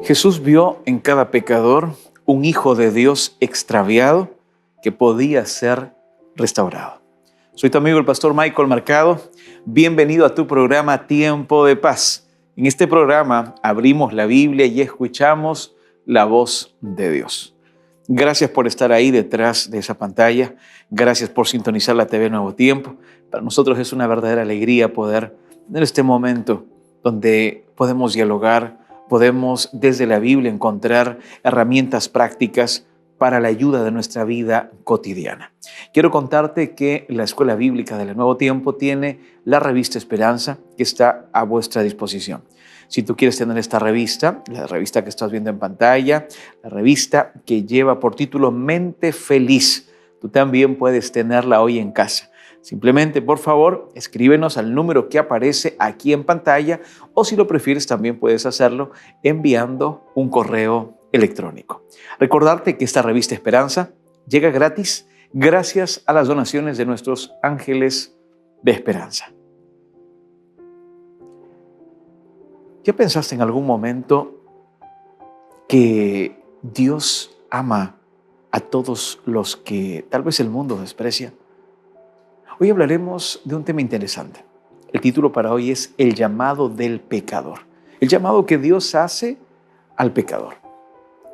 Jesús vio en cada pecador un hijo de Dios extraviado que podía ser restaurado. Soy tu amigo el pastor Michael Mercado. Bienvenido a tu programa Tiempo de Paz. En este programa abrimos la Biblia y escuchamos la voz de Dios. Gracias por estar ahí detrás de esa pantalla. Gracias por sintonizar la TV Nuevo Tiempo. Para nosotros es una verdadera alegría poder tener este momento donde podemos dialogar, podemos desde la Biblia encontrar herramientas prácticas para la ayuda de nuestra vida cotidiana. Quiero contarte que la Escuela Bíblica del Nuevo Tiempo tiene la revista Esperanza que está a vuestra disposición. Si tú quieres tener esta revista, la revista que estás viendo en pantalla, la revista que lleva por título Mente Feliz, tú también puedes tenerla hoy en casa. Simplemente, por favor, escríbenos al número que aparece aquí en pantalla o si lo prefieres también puedes hacerlo enviando un correo electrónico. Recordarte que esta revista Esperanza llega gratis gracias a las donaciones de nuestros ángeles de esperanza. ¿Ya pensaste en algún momento que Dios ama a todos los que tal vez el mundo desprecia? Hoy hablaremos de un tema interesante. El título para hoy es El llamado del pecador. El llamado que Dios hace al pecador.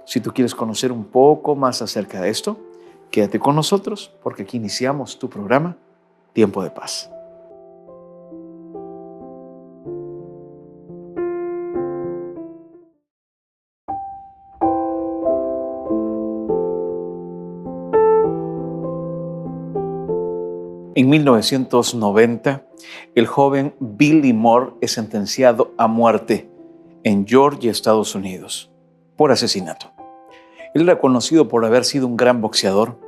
Si tú quieres conocer un poco más acerca de esto, quédate con nosotros porque aquí iniciamos tu programa Tiempo de Paz. En 1990, el joven Billy Moore es sentenciado a muerte en Georgia, Estados Unidos, por asesinato. Él era conocido por haber sido un gran boxeador,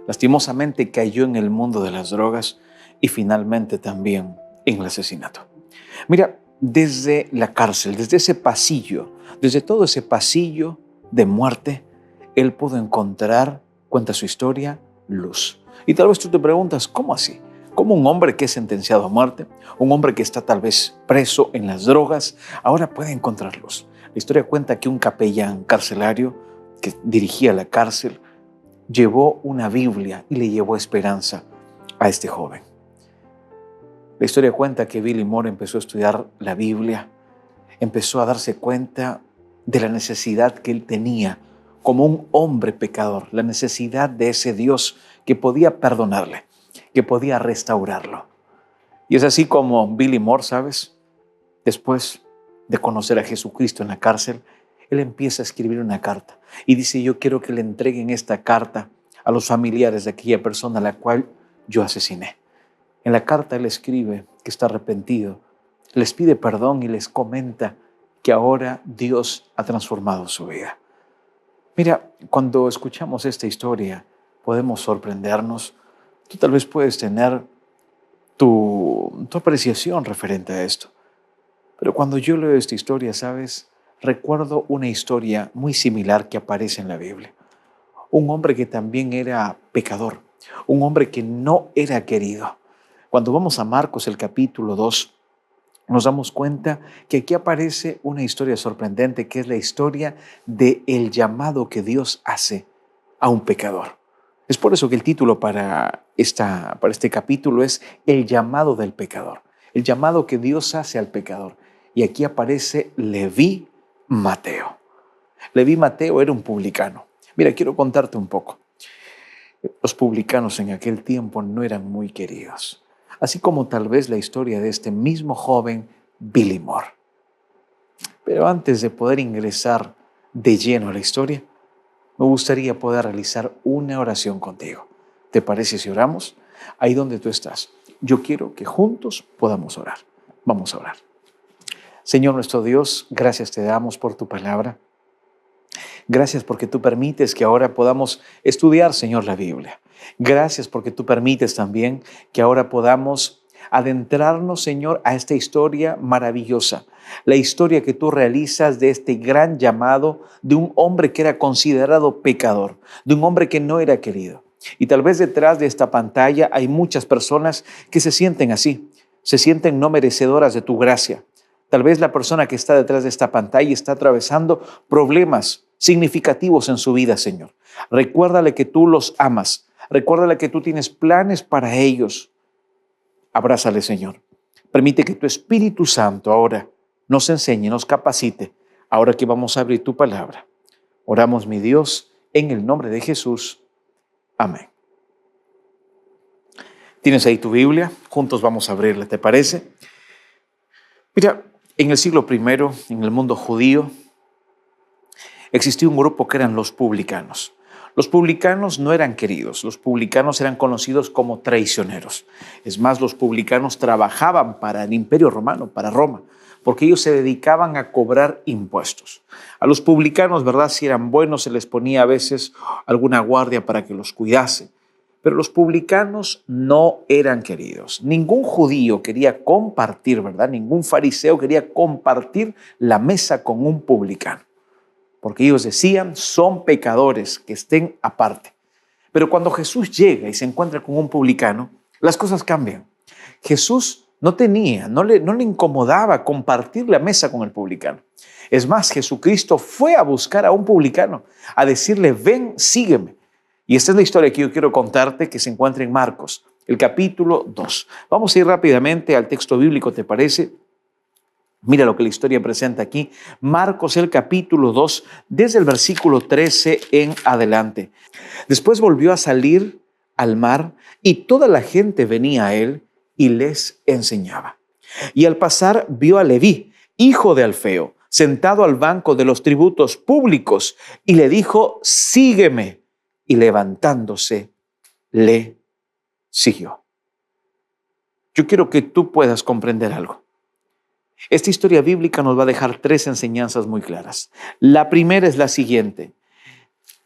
lastimosamente cayó en el mundo de las drogas y finalmente también en el asesinato. Mira, desde la cárcel, desde ese pasillo, desde todo ese pasillo de muerte, él pudo encontrar, cuenta su historia, luz. Y tal vez tú te preguntas, ¿cómo así? ¿Cómo un hombre que es sentenciado a muerte, un hombre que está tal vez preso en las drogas, ahora puede encontrar luz? La historia cuenta que un capellán carcelario que dirigía la cárcel llevó una Biblia y le llevó esperanza a este joven. La historia cuenta que Billy Moore empezó a estudiar la Biblia, empezó a darse cuenta de la necesidad que él tenía como un hombre pecador, la necesidad de ese Dios que podía perdonarle, que podía restaurarlo. Y es así como Billy Moore, ¿sabes? Después de conocer a Jesucristo en la cárcel, él empieza a escribir una carta y dice, yo quiero que le entreguen esta carta a los familiares de aquella persona a la cual yo asesiné. En la carta él escribe que está arrepentido, les pide perdón y les comenta que ahora Dios ha transformado su vida. Mira, cuando escuchamos esta historia, podemos sorprendernos. Tú tal vez puedes tener tu apreciación referente a esto. Pero cuando yo leo esta historia, ¿sabes? Recuerdo una historia muy similar que aparece en la Biblia. Un hombre que también era pecador, un hombre que no era querido. Cuando vamos a Marcos, el capítulo 2, nos damos cuenta que aquí aparece una historia sorprendente, que es la historia del llamado que Dios hace a un pecador. Es por eso que el título para este capítulo es El llamado del pecador, el llamado que Dios hace al pecador. Y aquí aparece Leví Mateo. Leví Mateo era un publicano. Mira, quiero contarte un poco. Los publicanos en aquel tiempo no eran muy queridos, así como tal vez la historia de este mismo joven Billy Moore. Pero antes de poder ingresar de lleno a la historia, me gustaría poder realizar una oración contigo. ¿Te parece si oramos? Ahí donde tú estás. Yo quiero que juntos podamos orar. Vamos a orar. Señor nuestro Dios, gracias te damos por tu palabra. Gracias porque tú permites que ahora podamos estudiar, Señor, la Biblia. Gracias porque tú permites también que ahora podamos adentrarnos, Señor, a esta historia maravillosa. La historia que tú realizas de este gran llamado de un hombre que era considerado pecador, de un hombre que no era querido. Y tal vez detrás de esta pantalla hay muchas personas que se sienten así, se sienten no merecedoras de tu gracia. Tal vez la persona que está detrás de esta pantalla está atravesando problemas significativos en su vida, Señor. Recuérdale que tú los amas. Recuérdale que tú tienes planes para ellos. Abrázale, Señor. Permite que tu Espíritu Santo ahora nos enseñe, nos capacite, ahora que vamos a abrir tu palabra. Oramos, mi Dios, en el nombre de Jesús. Amén. ¿Tienes ahí tu Biblia? Juntos vamos a abrirla, ¿te parece? Mira, en el siglo I, en el mundo judío, existía un grupo que eran los publicanos. Los publicanos no eran queridos, los publicanos eran conocidos como traicioneros. Es más, los publicanos trabajaban para el Imperio Romano, para Roma, porque ellos se dedicaban a cobrar impuestos. A los publicanos, ¿verdad? Si eran buenos, se les ponía a veces alguna guardia para que los cuidase. Pero los publicanos no eran queridos. Ningún judío quería compartir, ¿verdad? Ningún fariseo quería compartir la mesa con un publicano. Porque ellos decían, son pecadores, que estén aparte. Pero cuando Jesús llega y se encuentra con un publicano, las cosas cambian. Jesús no le incomodaba compartir la mesa con el publicano. Es más, Jesucristo fue a buscar a un publicano, a decirle, ven, sígueme. Y esta es la historia que yo quiero contarte, que se encuentra en Marcos, el capítulo 2. Vamos a ir rápidamente al texto bíblico, ¿te parece? Mira lo que la historia presenta aquí. Marcos, el capítulo 2, desde el versículo 13 en adelante. Después volvió a salir al mar y toda la gente venía a él y les enseñaba. Y al pasar vio a Leví, hijo de Alfeo, sentado al banco de los tributos públicos y le dijo, sígueme. Y levantándose, le siguió. Yo quiero que tú puedas comprender algo. Esta historia bíblica nos va a dejar 3 enseñanzas muy claras. La primera es la siguiente.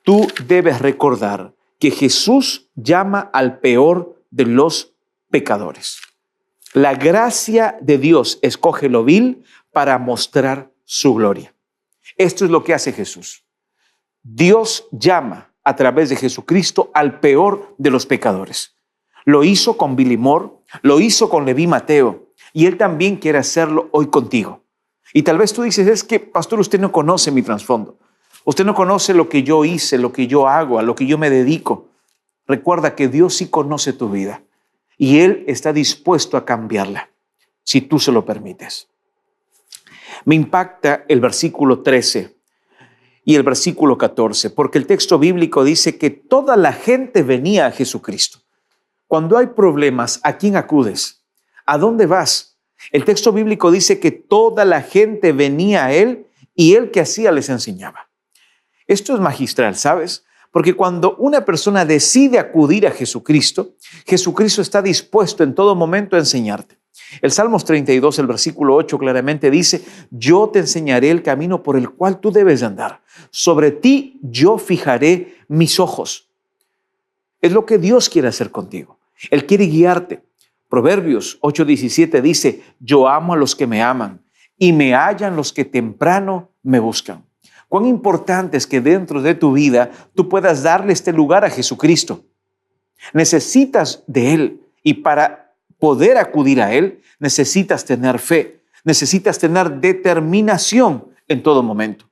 Tú debes recordar que Jesús llama al peor de los pecadores. La gracia de Dios escoge lo vil para mostrar su gloria. Esto es lo que hace Jesús. Dios llama a través de Jesucristo al peor de los pecadores. Lo hizo con Billy Moore, lo hizo con Leví Mateo, y Él también quiere hacerlo hoy contigo. Y tal vez tú dices, es que, pastor, usted no conoce mi trasfondo. Usted no conoce lo que yo hice, lo que yo hago, a lo que yo me dedico. Recuerda que Dios sí conoce tu vida y Él está dispuesto a cambiarla, si tú se lo permites. Me impacta el versículo 13 y el versículo 14, porque el texto bíblico dice que toda la gente venía a Jesucristo. Cuando hay problemas, ¿a quién acudes? ¿A dónde vas? El texto bíblico dice que toda la gente venía a Él y Él, ¿qué hacía? Les enseñaba. Esto es magistral, ¿sabes? Porque cuando una persona decide acudir a Jesucristo, Jesucristo está dispuesto en todo momento a enseñarte. El Salmos 32, el versículo 8 claramente dice, yo te enseñaré el camino por el cual tú debes andar. Sobre ti yo fijaré mis ojos. Es lo que Dios quiere hacer contigo. Él quiere guiarte. Proverbios 8:17 dice, yo amo a los que me aman y me hallan los que temprano me buscan. Cuán importante es que dentro de tu vida tú puedas darle este lugar a Jesucristo. Necesitas de Él y para poder acudir a Él necesitas tener fe, necesitas tener determinación en todo momento.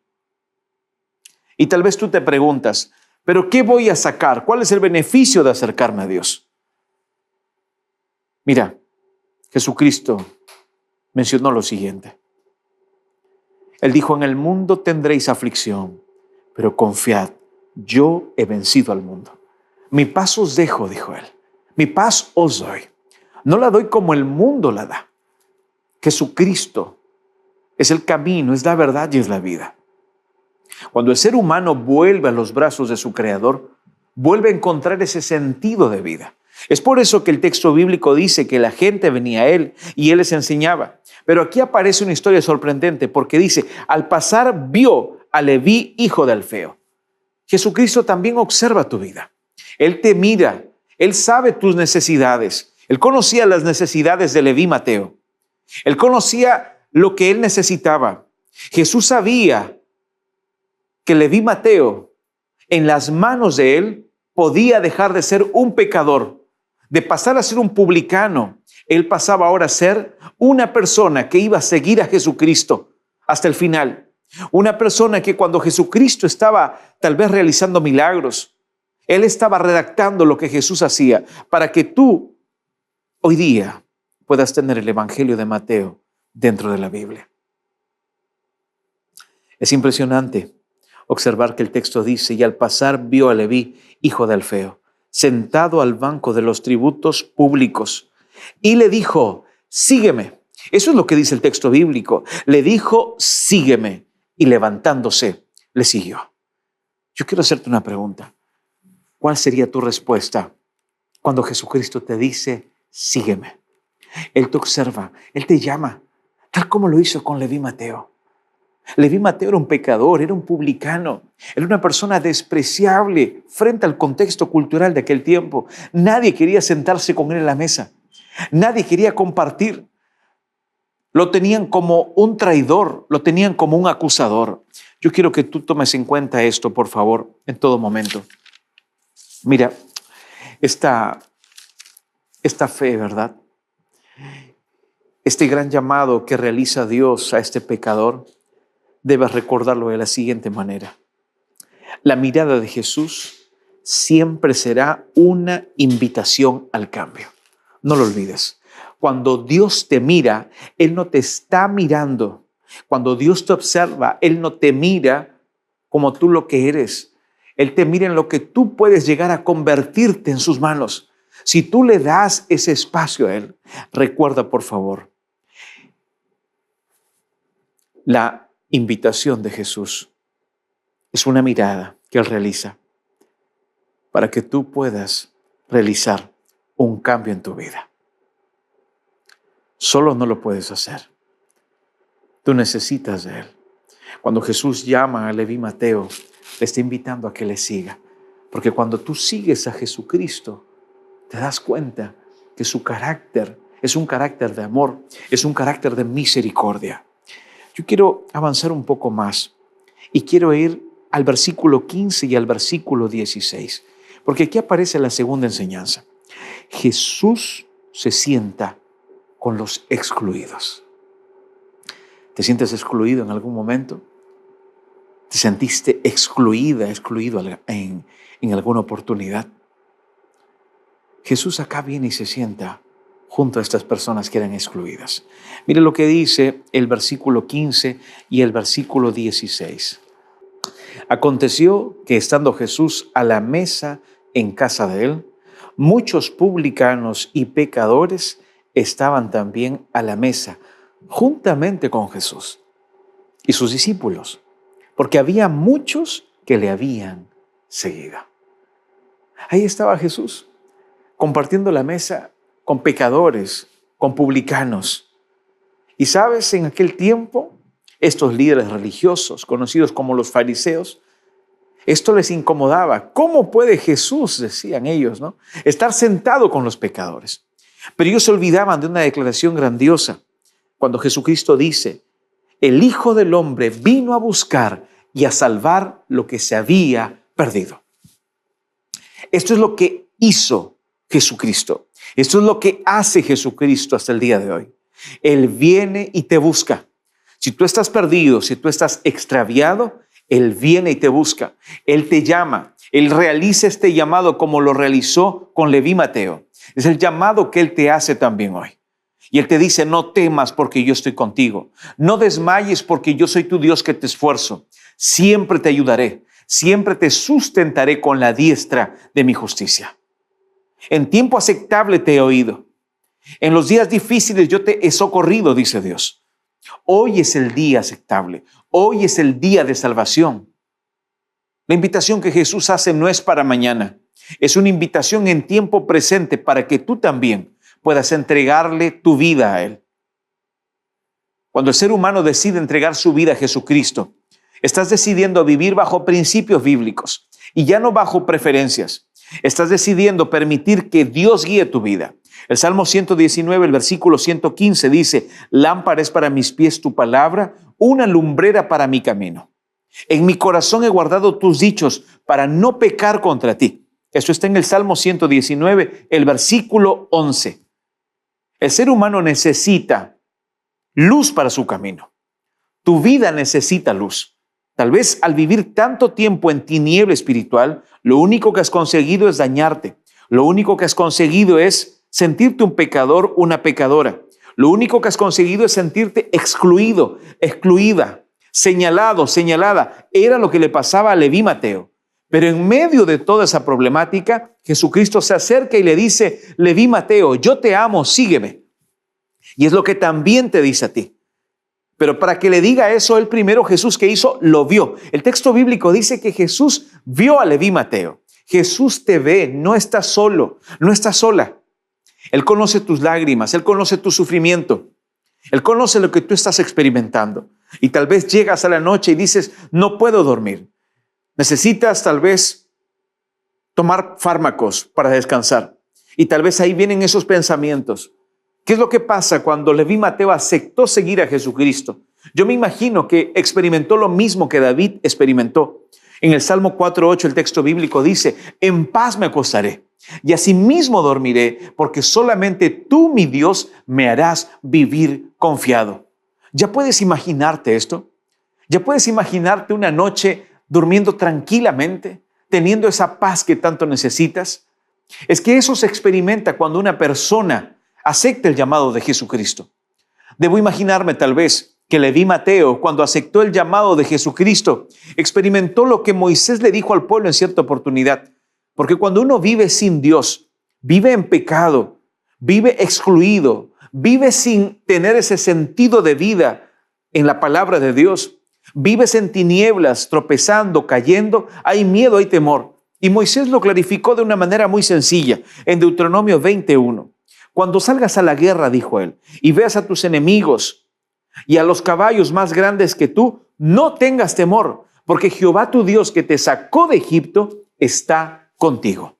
Y tal vez tú te preguntas, ¿pero qué voy a sacar? ¿Cuál es el beneficio de acercarme a Dios? Mira, Jesucristo mencionó lo siguiente. Él dijo, en el mundo tendréis aflicción, pero confiad, yo he vencido al mundo. Mi paz os dejo, dijo Él. Mi paz os doy. No la doy como el mundo la da. Jesucristo es el camino, es la verdad y es la vida. Cuando el ser humano vuelve a los brazos de su Creador, vuelve a encontrar ese sentido de vida. Es por eso que el texto bíblico dice que la gente venía a Él y Él les enseñaba. Pero aquí aparece una historia sorprendente porque dice, al pasar vio a Leví, hijo de Alfeo. Jesucristo también observa tu vida. Él te mira, Él sabe tus necesidades. Él conocía las necesidades de Leví Mateo. Él conocía lo que él necesitaba. Jesús sabía que Leví Mateo, en las manos de él, podía dejar de ser un pecador, De pasar a ser un publicano, él pasaba ahora a ser una persona que iba a seguir a Jesucristo hasta el final. Una persona que cuando Jesucristo estaba tal vez realizando milagros, él estaba redactando lo que Jesús hacía para que tú hoy día puedas tener el Evangelio de Mateo dentro de la Biblia. Es impresionante observar que el texto dice: y al pasar vio a Leví, hijo de Alfeo, sentado al banco de los tributos públicos, y le dijo: sígueme. Eso es lo que dice el texto bíblico. Le dijo: sígueme, y levantándose, le siguió. Yo quiero hacerte una pregunta. ¿Cuál sería tu respuesta cuando Jesucristo te dice: sígueme? Él te observa, Él te llama, tal como lo hizo con Leví Mateo. Leví Mateo era un pecador, era un publicano, era una persona despreciable frente al contexto cultural de aquel tiempo. Nadie quería sentarse con él en la mesa, nadie quería compartir. Lo tenían como un traidor, lo tenían como un acusador. Yo quiero que tú tomes en cuenta esto, por favor, en todo momento. Mira, esta fe, ¿verdad? Este gran llamado que realiza Dios a este pecador, debes recordarlo de la siguiente manera. La mirada de Jesús siempre será una invitación al cambio. No lo olvides. Cuando Dios te mira, Él no te está mirando. Cuando Dios te observa, Él no te mira como tú lo que eres. Él te mira en lo que tú puedes llegar a convertirte en sus manos. Si tú le das ese espacio a Él, recuerda, por favor, la invitación de Jesús es una mirada que Él realiza para que tú puedas realizar un cambio en tu vida. Solo no lo puedes hacer. Tú necesitas de Él. Cuando Jesús llama a Leví Mateo, le está invitando a que le siga. Porque cuando tú sigues a Jesucristo, te das cuenta que su carácter es un carácter de amor, es un carácter de misericordia. Yo quiero avanzar un poco más y quiero ir al versículo 15 y al versículo 16, porque aquí aparece la segunda enseñanza. Jesús se sienta con los excluidos. ¿Te sientes excluido en algún momento? ¿Te sentiste excluido en alguna oportunidad? Jesús acá viene y se sienta junto a estas personas que eran excluidas. Mire lo que dice el versículo 15 y el versículo 16. Aconteció que estando Jesús a la mesa en casa de él, muchos publicanos y pecadores estaban también a la mesa, juntamente con Jesús y sus discípulos, porque había muchos que le habían seguido. Ahí estaba Jesús, compartiendo la mesa con pecadores, con publicanos. Y sabes, en aquel tiempo, estos líderes religiosos, conocidos como los fariseos, esto les incomodaba. ¿Cómo puede Jesús, decían ellos, ¿no?, estar sentado con los pecadores? Pero ellos se olvidaban de una declaración grandiosa, cuando Jesucristo dice: el Hijo del Hombre vino a buscar y a salvar lo que se había perdido. Esto es lo que hizo Jesucristo. Esto es lo que hace Jesucristo hasta el día de hoy. Él viene y te busca. Si tú estás perdido, si tú estás extraviado, Él viene y te busca. Él te llama. Él realiza este llamado como lo realizó con Leví Mateo. Es el llamado que Él te hace también hoy. Y Él te dice: no temas porque yo estoy contigo. No desmayes porque yo soy tu Dios que te esfuerzo. Siempre te ayudaré. Siempre te sustentaré con la diestra de mi justicia. En tiempo aceptable te he oído. En los días difíciles yo te he socorrido, dice Dios. Hoy es el día aceptable. Hoy es el día de salvación. La invitación que Jesús hace no es para mañana. Es una invitación en tiempo presente para que tú también puedas entregarle tu vida a Él. Cuando el ser humano decide entregar su vida a Jesucristo, estás decidiendo vivir bajo principios bíblicos y ya no bajo preferencias. Estás decidiendo permitir que Dios guíe tu vida. El Salmo 119, el versículo 115 dice: lámpara es para mis pies tu palabra, una lumbrera para mi camino. En mi corazón he guardado tus dichos para no pecar contra ti. Esto está en el Salmo 119, el versículo 11. El ser humano necesita luz para su camino. Tu vida necesita luz. Tal vez al vivir tanto tiempo en tiniebla espiritual, lo único que has conseguido es dañarte. Lo único que has conseguido es sentirte un pecador, una pecadora. Lo único que has conseguido es sentirte excluido, excluida, señalado, señalada. Era lo que le pasaba a Leví Mateo. Pero en medio de toda esa problemática, Jesucristo se acerca y le dice: Leví Mateo, yo te amo, sígueme. Y es lo que también te dice a ti. Pero para que le diga eso, él primero, Jesús, ¿qué hizo? Lo vio. El texto bíblico dice que Jesús vio a Leví Mateo. Jesús te ve, no estás solo, no estás sola. Él conoce tus lágrimas, Él conoce tu sufrimiento. Él conoce lo que tú estás experimentando. Y tal vez llegas a la noche y dices: no puedo dormir. Necesitas tal vez tomar fármacos para descansar. Y tal vez ahí vienen esos pensamientos. ¿Qué es lo que pasa cuando Leví Mateo aceptó seguir a Jesucristo? Yo me imagino que experimentó lo mismo que David experimentó. En el Salmo 4:8 el texto bíblico dice: en paz me acostaré y asimismo dormiré, porque solamente tú, mi Dios, me harás vivir confiado. ¿Ya puedes imaginarte esto? ¿Ya puedes imaginarte una noche durmiendo tranquilamente, teniendo esa paz que tanto necesitas? Es que eso se experimenta cuando una persona acepta el llamado de Jesucristo. Debo imaginarme tal vez que Leví Mateo, cuando aceptó el llamado de Jesucristo, experimentó lo que Moisés le dijo al pueblo en cierta oportunidad. Porque cuando uno vive sin Dios, vive en pecado, vive excluido, vive sin tener ese sentido de vida en la palabra de Dios, vives en tinieblas, tropezando, cayendo, hay miedo, hay temor. Y Moisés lo clarificó de una manera muy sencilla en Deuteronomio 21. Cuando salgas a la guerra, dijo él, y veas a tus enemigos y a los caballos más grandes que tú, no tengas temor, porque Jehová tu Dios que te sacó de Egipto está contigo.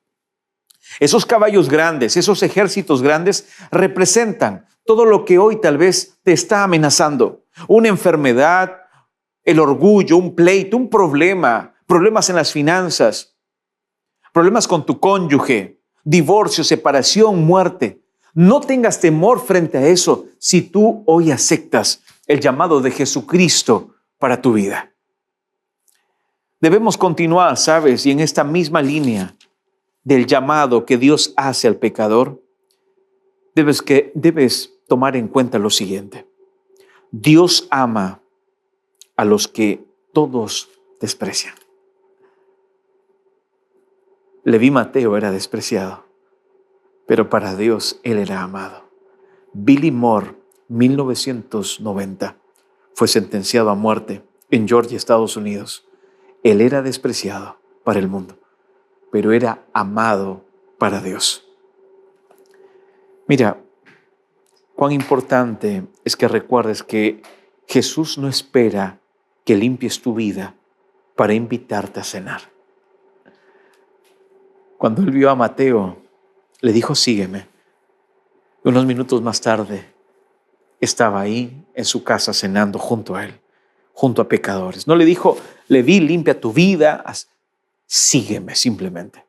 Esos caballos grandes, esos ejércitos grandes representan todo lo que hoy tal vez te está amenazando. Una enfermedad, el orgullo, un pleito, un problema, problemas en las finanzas, problemas con tu cónyuge, divorcio, separación, muerte. No tengas temor frente a eso si tú hoy aceptas el llamado de Jesucristo para tu vida. Debemos continuar, ¿sabes? Y en esta misma línea del llamado que Dios hace al pecador, debes tomar en cuenta lo siguiente. Dios ama a los que todos desprecian. Leví Mateo era despreciado, pero para Dios él era amado. Billy Moore, 1990, fue sentenciado a muerte en Georgia, Estados Unidos. Él era despreciado para el mundo, pero era amado para Dios. Mira, cuán importante es que recuerdes que Jesús no espera que limpies tu vida para invitarte a cenar. Cuando él vio a Mateo, le dijo: sígueme. Unos minutos más tarde, estaba ahí en su casa cenando junto a él, junto a pecadores. No le dijo: Leví, limpia tu vida, sígueme simplemente.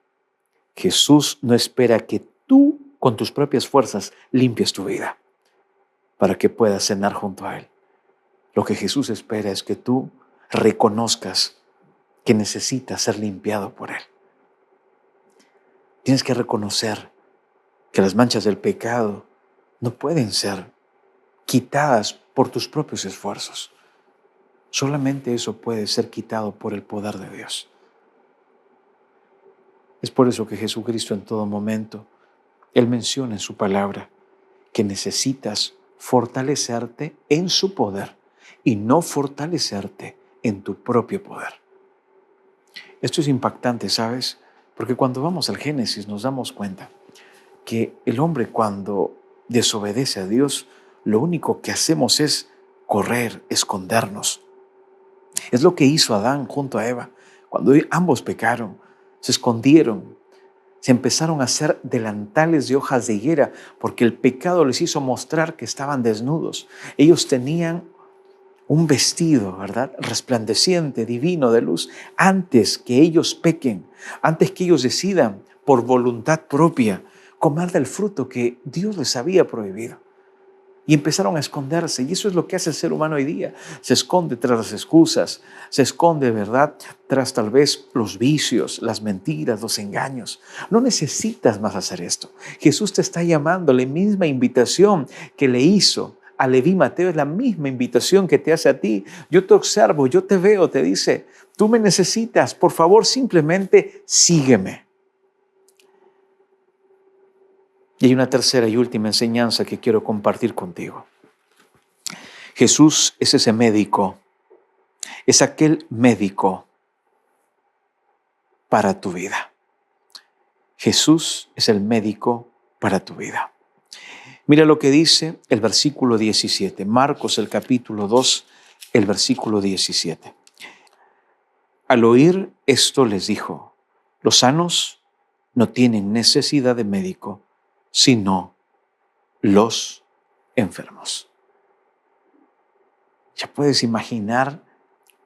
Jesús no espera que tú, con tus propias fuerzas, limpies tu vida para que puedas cenar junto a él. Lo que Jesús espera es que tú reconozcas que necesitas ser limpiado por él. Tienes que reconocer que las manchas del pecado no pueden ser quitadas por tus propios esfuerzos. Solamente eso puede ser quitado por el poder de Dios. Es por eso que Jesucristo en todo momento, Él menciona en su palabra que necesitas fortalecerte en su poder y no fortalecerte en tu propio poder. Esto es impactante, ¿sabes? Porque cuando vamos al Génesis nos damos cuenta que el hombre, cuando desobedece a Dios, lo único que hacemos es correr, escondernos. Es lo que hizo Adán junto a Eva. Cuando ambos pecaron, se escondieron, se empezaron a hacer delantales de hojas de higuera porque el pecado les hizo mostrar que estaban desnudos. Ellos tenían un vestido, ¿verdad?, resplandeciente, divino, de luz, antes que ellos pequen, antes que ellos decidan por voluntad propia, comer del fruto que Dios les había prohibido. Y empezaron a esconderse. Y eso es lo que hace el ser humano hoy día. Se esconde tras las excusas. Se esconde, ¿verdad?, tras tal vez los vicios, las mentiras, los engaños. No necesitas más hacer esto. Jesús te está llamando. La misma invitación que le hizo a Leví Mateo es la misma invitación que te hace a ti. Yo te observo, yo te veo, te dice, tú me necesitas. Por favor, simplemente sígueme. Y hay una tercera y última enseñanza que quiero compartir contigo. Jesús es ese médico, es aquel médico para tu vida. Jesús es el médico para tu vida. Mira lo que dice el versículo 17, Marcos el capítulo 2, el versículo 17. Al oír esto les dijo, los sanos no tienen necesidad de médico, sino los enfermos. Ya puedes imaginar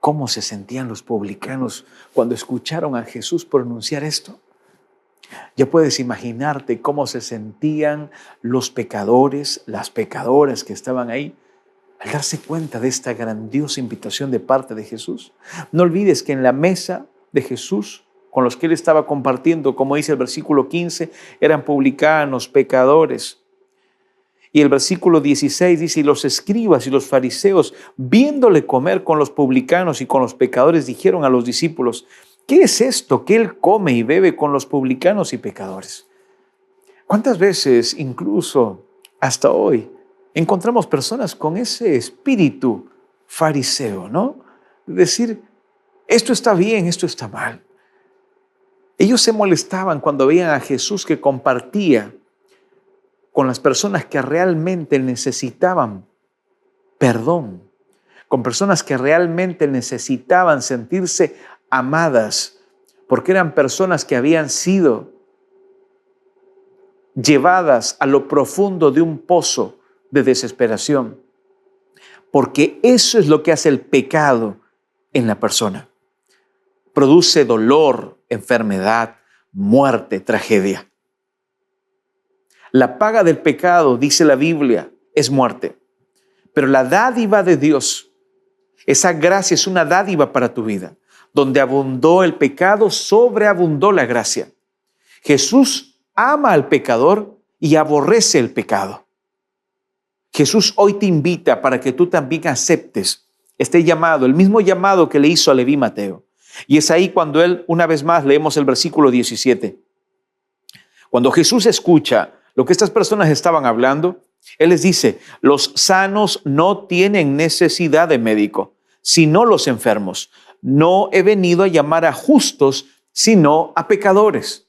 cómo se sentían los publicanos cuando escucharon a Jesús pronunciar esto. Ya puedes imaginarte cómo se sentían los pecadores, las pecadoras que estaban ahí, al darse cuenta de esta grandiosa invitación de parte de Jesús. No olvides que en la mesa de Jesús, con los que él estaba compartiendo, como dice el versículo 15, eran publicanos, pecadores. Y el versículo 16 dice, y los escribas y los fariseos, viéndole comer con los publicanos y con los pecadores, dijeron a los discípulos, ¿qué es esto que él come y bebe con los publicanos y pecadores? ¿Cuántas veces, incluso hasta hoy, encontramos personas con ese espíritu fariseo, ¿no? Decir, esto está bien, esto está mal. Ellos se molestaban cuando veían a Jesús que compartía con las personas que realmente necesitaban perdón, con personas que realmente necesitaban sentirse amadas, porque eran personas que habían sido llevadas a lo profundo de un pozo de desesperación, porque eso es lo que hace el pecado en la persona. Produce dolor, enfermedad, muerte, tragedia. La paga del pecado, dice la Biblia, es muerte. Pero la dádiva de Dios, esa gracia es una dádiva para tu vida. Donde abundó el pecado, sobreabundó la gracia. Jesús ama al pecador y aborrece el pecado. Jesús hoy te invita para que tú también aceptes este llamado, el mismo llamado que le hizo a Leví Mateo. Y es ahí cuando él, una vez más, leemos el versículo 17. Cuando Jesús escucha lo que estas personas estaban hablando, él les dice, los sanos no tienen necesidad de médico, sino los enfermos. No he venido a llamar a justos, sino a pecadores.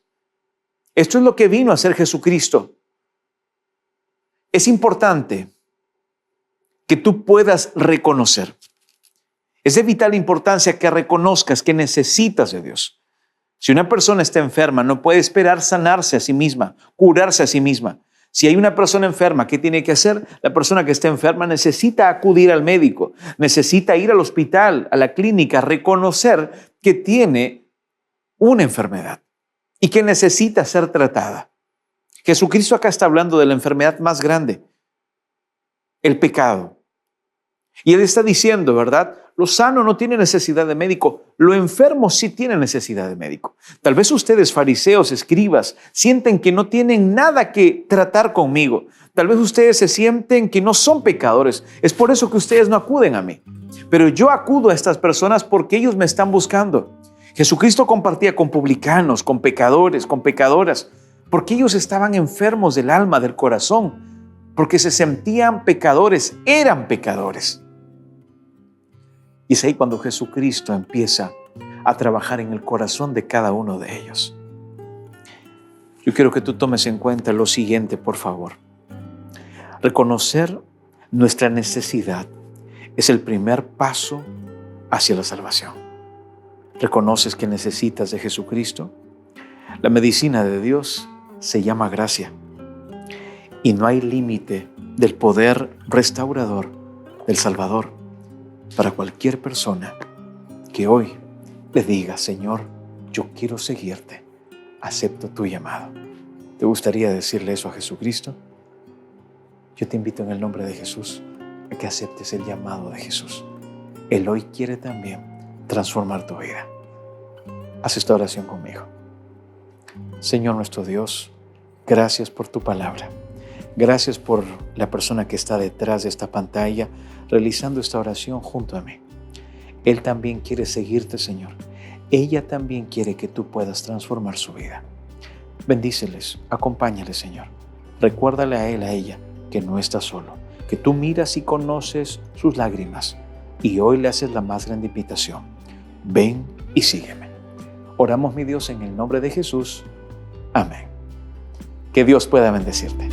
Esto es lo que vino a hacer Jesucristo. Es importante que tú puedas reconocer. Es de vital importancia que reconozcas que necesitas de Dios. Si una persona está enferma, no puede esperar sanarse a sí misma, curarse a sí misma. Si hay una persona enferma, ¿qué tiene que hacer? La persona que está enferma necesita acudir al médico, necesita ir al hospital, a la clínica, reconocer que tiene una enfermedad y que necesita ser tratada. Jesucristo acá está hablando de la enfermedad más grande, el pecado. Y él está diciendo, ¿verdad? Lo sano no tiene necesidad de médico, lo enfermo sí tiene necesidad de médico. Tal vez ustedes, fariseos, escribas, sienten que no tienen nada que tratar conmigo. Tal vez ustedes se sienten que no son pecadores. Es por eso que ustedes no acuden a mí. Pero yo acudo a estas personas porque ellos me están buscando. Jesucristo compartía con publicanos, con pecadores, con pecadoras, porque ellos estaban enfermos del alma, del corazón, porque se sentían pecadores, eran pecadores. Y es ahí cuando Jesucristo empieza a trabajar en el corazón de cada uno de ellos. Yo quiero que tú tomes en cuenta lo siguiente, por favor. Reconocer nuestra necesidad es el primer paso hacia la salvación. ¿Reconoces que necesitas de Jesucristo? La medicina de Dios se llama gracia. Y no hay límite del poder restaurador del Salvador para cualquier persona que hoy le diga, Señor, yo quiero seguirte, acepto tu llamado. ¿Te gustaría decirle eso a Jesucristo? Yo te invito en el nombre de Jesús a que aceptes el llamado de Jesús. Él hoy quiere también transformar tu vida. Haz esta oración conmigo. Señor nuestro Dios, gracias por tu palabra. Gracias por la persona que está detrás de esta pantalla realizando esta oración junto a mí. Él también quiere seguirte, Señor. Ella también quiere que tú puedas transformar su vida. Bendíceles, acompáñales, Señor. Recuérdale a él, a ella, que no está solo, que tú miras y conoces sus lágrimas y hoy le haces la más grande invitación. Ven y sígueme. Oramos, mi Dios, en el nombre de Jesús. Amén. Que Dios pueda bendecirte.